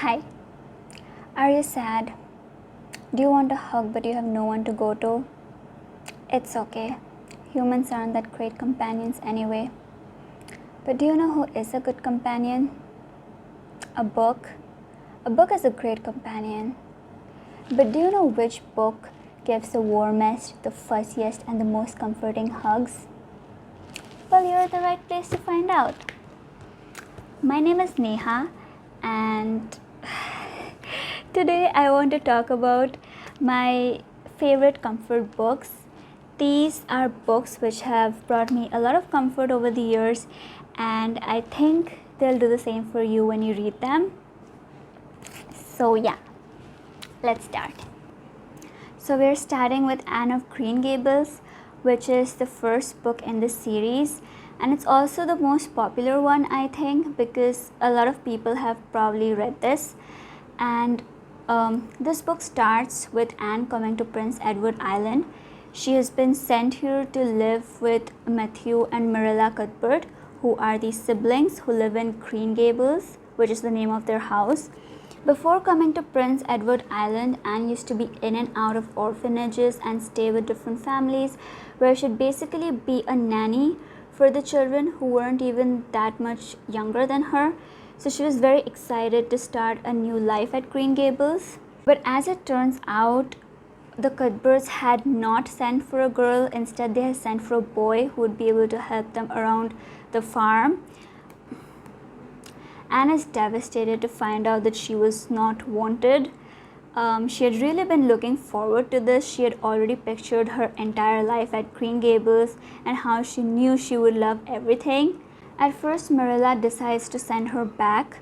Hi. Are you sad? Do you want a hug but you have no one to go to? It's okay. Humans aren't that great companions anyway. But do you know who is a good companion? A book. A book is a great companion. But do you know which book gives the warmest, the fuzziest, and the most comforting hugs? Well, you're at the right place to find out. My name is Neha, and today I want to talk about my favorite comfort books. These are books which have brought me a lot of comfort over the years, and I think they'll do the same for you when you read them. So yeah, let's start. So we're starting with Anne of Green Gables, which is the first book in the series, and it's also the most popular one, I think, because a lot of people have probably read this. And this book starts with Anne coming to Prince Edward Island. She has been sent here to live with Matthew and Marilla Cuthbert, who are the siblings who live in Green Gables, which is the name of their house. Before coming to Prince Edward Island, Anne used to be in and out of orphanages and stay with different families, where she'd basically be a nanny for the children who weren't even that much younger than her. So she was very excited to start a new life at Green Gables. But as it turns out, the Cuthberts had not sent for a girl. Instead, they had sent for a boy who would be able to help them around the farm. Anne is devastated to find out that she was not wanted. She had really been looking forward to this. She had already pictured her entire life at Green Gables and how she knew she would love everything. At first, Marilla decides to send her back,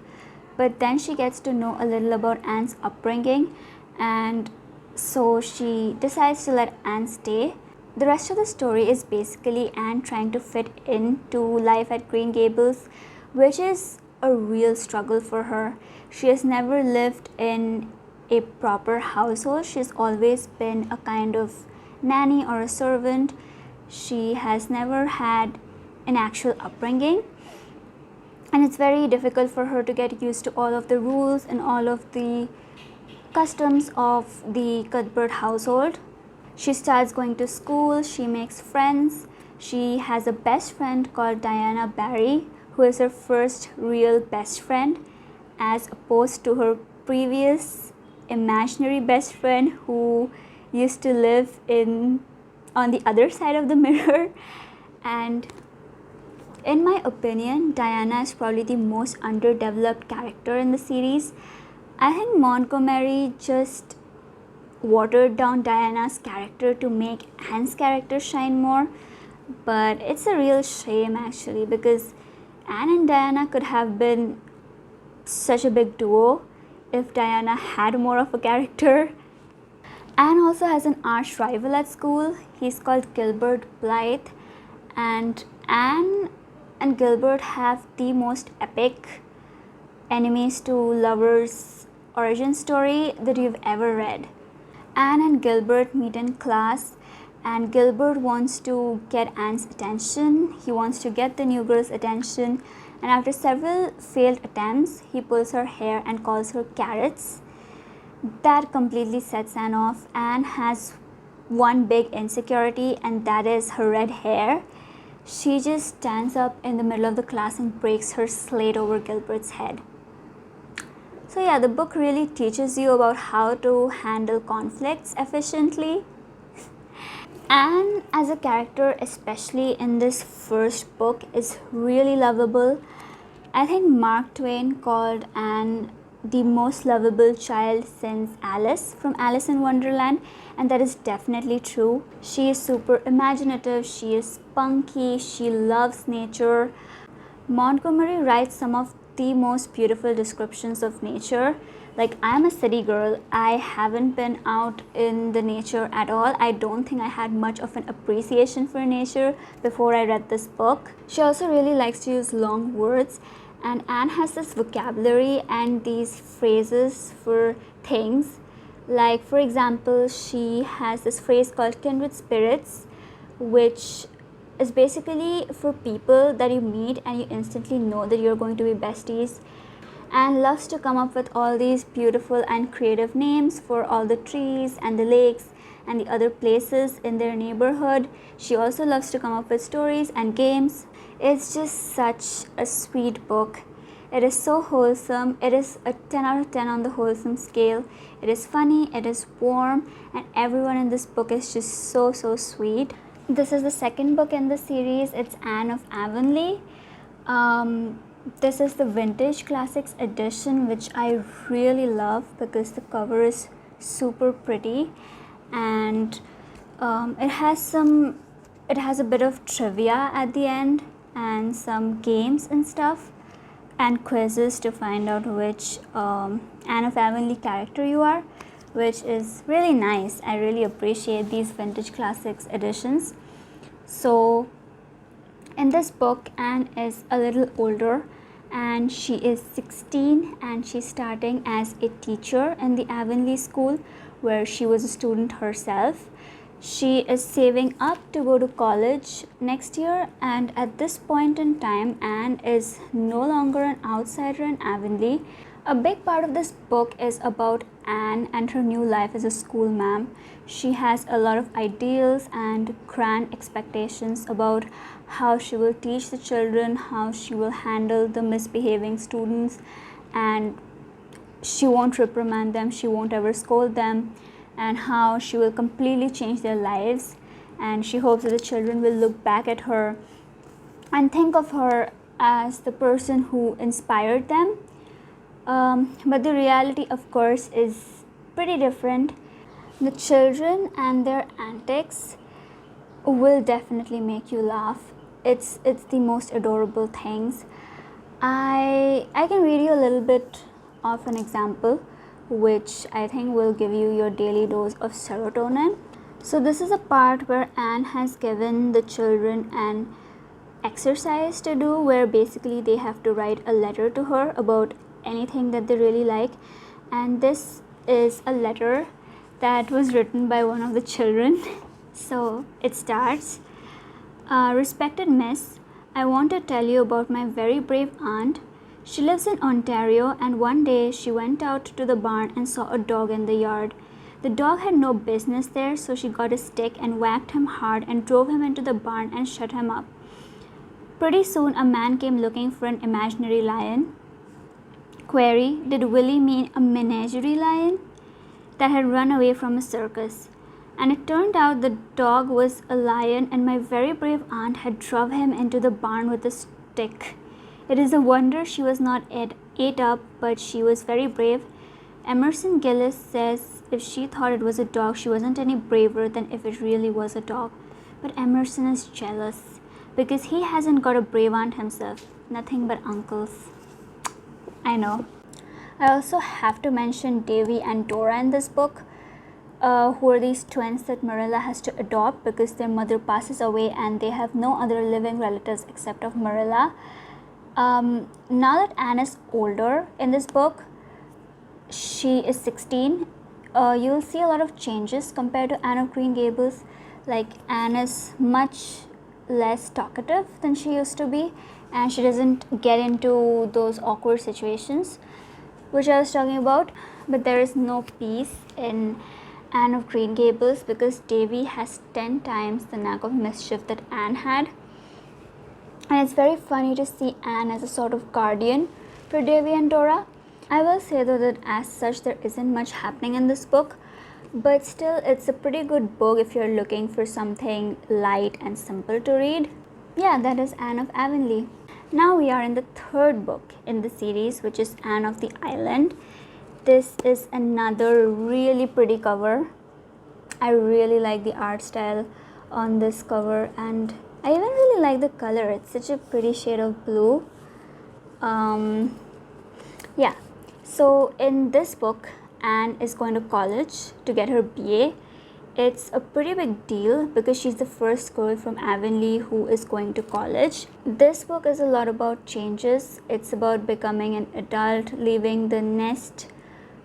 but then she gets to know a little about Anne's upbringing, and so she decides to let Anne stay. The rest of the story is basically Anne trying to fit into life at Green Gables, which is a real struggle for her. She has never lived in a proper household. She's always been a kind of nanny or a servant. She has never had an actual upbringing, and it's very difficult for her to get used to all of the rules and all of the customs of the Cuthbert household. She starts going to school, she makes friends. She has a best friend called Diana Barry, who is her first real best friend, as opposed to her previous imaginary best friend who used to live on the other side of the mirror. And in my opinion, Diana is probably the most underdeveloped character in the series. I think Montgomery just watered down Diana's character to make Anne's character shine more, but it's a real shame actually, because Anne and Diana could have been such a big duo if Diana had more of a character. Anne also has an arch rival at school. He's called Gilbert Blythe, and Anne and Gilbert have the most epic enemies to lovers origin story that you've ever read. Anne and Gilbert meet in class, and Gilbert wants to get Anne's attention. He wants to get the new girl's attention, and after several failed attempts, he pulls her hair and calls her carrots. That completely sets Anne off. Anne has one big insecurity, and that is her red hair. She just stands up in the middle of the class and breaks her slate over Gilbert's head. So yeah, the book really teaches you about how to handle conflicts efficiently. Anne as a character, especially in this first book, is really lovable. I think Mark Twain called Anne the most lovable child since Alice from Alice in Wonderland, and that is definitely true. She is super imaginative, she is spunky, she loves nature. Montgomery writes some of the most beautiful descriptions of nature. Like, I'm a city girl, I haven't been out in the nature at all. I don't think I had much of an appreciation for nature before I read this book. She also really likes to use long words, and Anne has this vocabulary and these phrases for things. Like, for example, she has this phrase called kindred spirits, which is basically for people that you meet and you instantly know that you're going to be besties. Anne loves to come up with all these beautiful and creative names for all the trees and the lakes and the other places in their neighborhood. She also loves to come up with stories and games. It's just such a sweet book. It is so wholesome. It is a 10 out of 10 on the wholesome scale. It is funny, it is warm, and everyone in this book is just so sweet. This is the second book in the series. It's Anne of Avonlea. This is the Vintage Classics edition, which I really love because the cover is super pretty, and it has a bit of trivia at the end and some games and stuff and quizzes to find out which Anne of Avonlea character you are, which is really nice. I really appreciate these Vintage Classics editions. So in this book, Anne is a little older and she is 16 and she's starting as a teacher in the Avonlea school where she was a student herself. She is saving up to go to college next year, and at this point in time, Anne is no longer an outsider in Avonlea. A big part of this book is about Anne and her new life as a school ma'am. She has a lot of ideals and grand expectations about how she will teach the children, how she will handle the misbehaving students, and she won't reprimand them, she won't ever scold them, and how she will completely change their lives. And she hopes that the children will look back at her and think of her as the person who inspired them. But the reality, of course, is pretty different. The children and their antics will definitely make you laugh. It's the most adorable things. I can read you a little bit of an example which I think will give you your daily dose of serotonin. So this is a part where Anne has given the children an exercise to do where basically they have to write a letter to her about anything that they really like, and this is a letter that was written by one of the children. So it starts, Respected Miss, I want to tell you about my very brave aunt. She lives in Ontario, and one day she went out to the barn and saw a dog in the yard. The dog had no business there, so she got a stick and whacked him hard and drove him into the barn and shut him up. Pretty soon a man came looking for an imaginary lion. Query, did Willie mean a menagerie lion that had run away from a circus? And it turned out the dog was a lion, and my very brave aunt had drove him into the barn with a stick. It is a wonder she was not ate up, but she was very brave. Emerson Gillis says if she thought it was a dog, she wasn't any braver than if it really was a dog. But Emerson is jealous because he hasn't got a brave aunt himself. Nothing but uncles. I know. I also have to mention Davy and Dora in this book, who are these twins that Marilla has to adopt because their mother passes away and they have no other living relatives except of Marilla. Now that Anne is older in this book, she is 16, you'll see a lot of changes compared to Anne of Green Gables. Like, Anne is much less talkative than she used to be, and she doesn't get into those awkward situations which I was talking about. But there is no peace in Anne of Green Gables because Davy has 10 times the knack of mischief that Anne had. And it's very funny to see Anne as a sort of guardian for Davy and Dora. I will say though that as such there isn't much happening in this book, but still it's a pretty good book if you're looking for something light and simple to read. Yeah, that is Anne of Avonlea. Now we are in the third book in the series, which is Anne of the Island. This is another really pretty cover. I really like the art style on this cover, and I even really like the color. It's such a pretty shade of blue. Yeah, so in this book, Anne is going to college to get her BA. It's a pretty big deal because she's the first girl from Avonlea who is going to college. This book is a lot about changes. It's about becoming an adult, leaving the nest,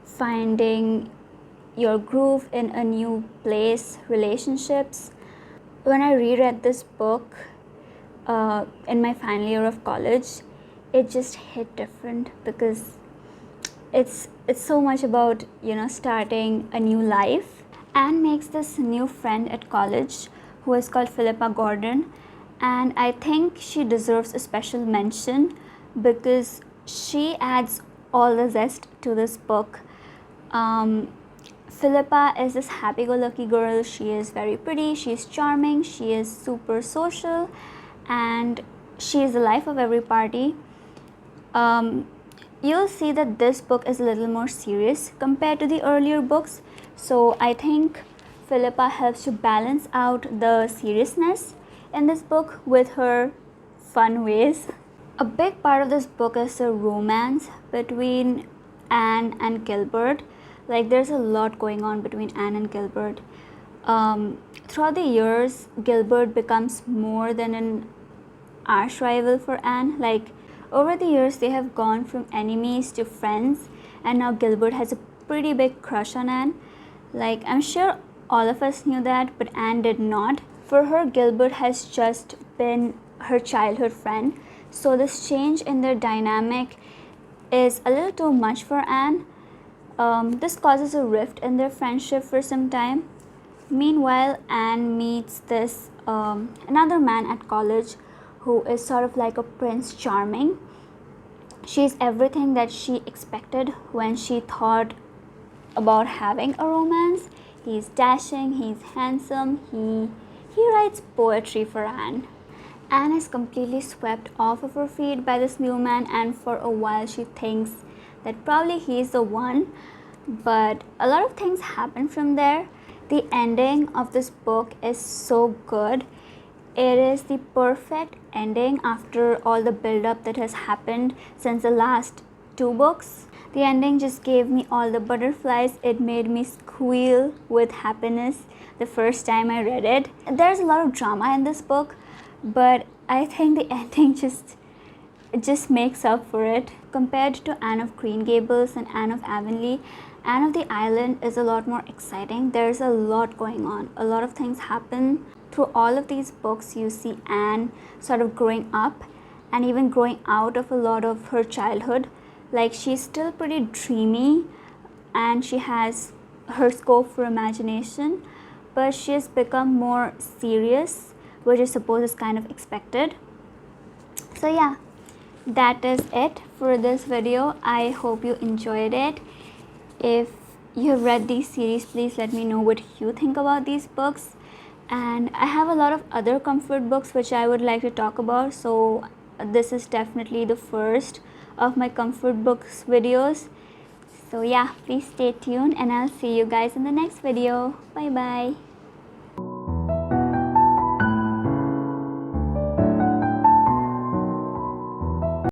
finding your groove in a new place, relationships. When I reread this book in my final year of college, it just hit different because it's so much about, you know, starting a new life. Anne makes this new friend at college who is called Philippa Gordon, and I think she deserves a special mention because she adds all the zest to this book. um, Philippa is this happy-go-lucky girl. She is very pretty, she is charming, she is super social, and she is the life of every party. You'll see that this book is a little more serious compared to the earlier books, so I think Philippa helps to balance out the seriousness in this book with her fun ways. A big part of this book is the romance between Anne and Gilbert. Like, there's a lot going on between Anne and Gilbert. Throughout the years, Gilbert becomes more than an arch rival for Anne. Like, over the years, they have gone from enemies to friends, and now Gilbert has a pretty big crush on Anne. Like, I'm sure all of us knew that, but Anne did not. For her, Gilbert has just been her childhood friend, so this change in their dynamic is a little too much for Anne. This causes a rift in their friendship for some time. Meanwhile, Anne meets this another man at college who is sort of like a Prince Charming. She's everything that she expected when she thought about having a romance. He's dashing, he's handsome, he writes poetry for Anne. Anne is completely swept off of her feet by this new man, and for a while she thinks that probably he's the one, but a lot of things happen from there. The ending of this book is so good. It is the perfect ending after all the build-up that has happened since the last two books. The ending just gave me all the butterflies. It made me squeal with happiness the first time I read it. There's a lot of drama in this book, but I think the ending just makes up for it. Compared to Anne of Green Gables and Anne of Avonlea, Anne of the Island is a lot more exciting. There's a lot going on. A lot of things happen. Through all of these books, you see Anne sort of growing up and even growing out of a lot of her childhood. Like, she's still pretty dreamy and she has her scope for imagination, but she has become more serious, which I suppose is kind of expected. So yeah, that is it for this video. I hope you enjoyed it. If you have read these series, please let me know what you think about these books. And I have a lot of other comfort books which I would like to talk about, so this is definitely the first of my comfort books videos. So yeah, please stay tuned and I'll see you guys in the next video. Bye bye.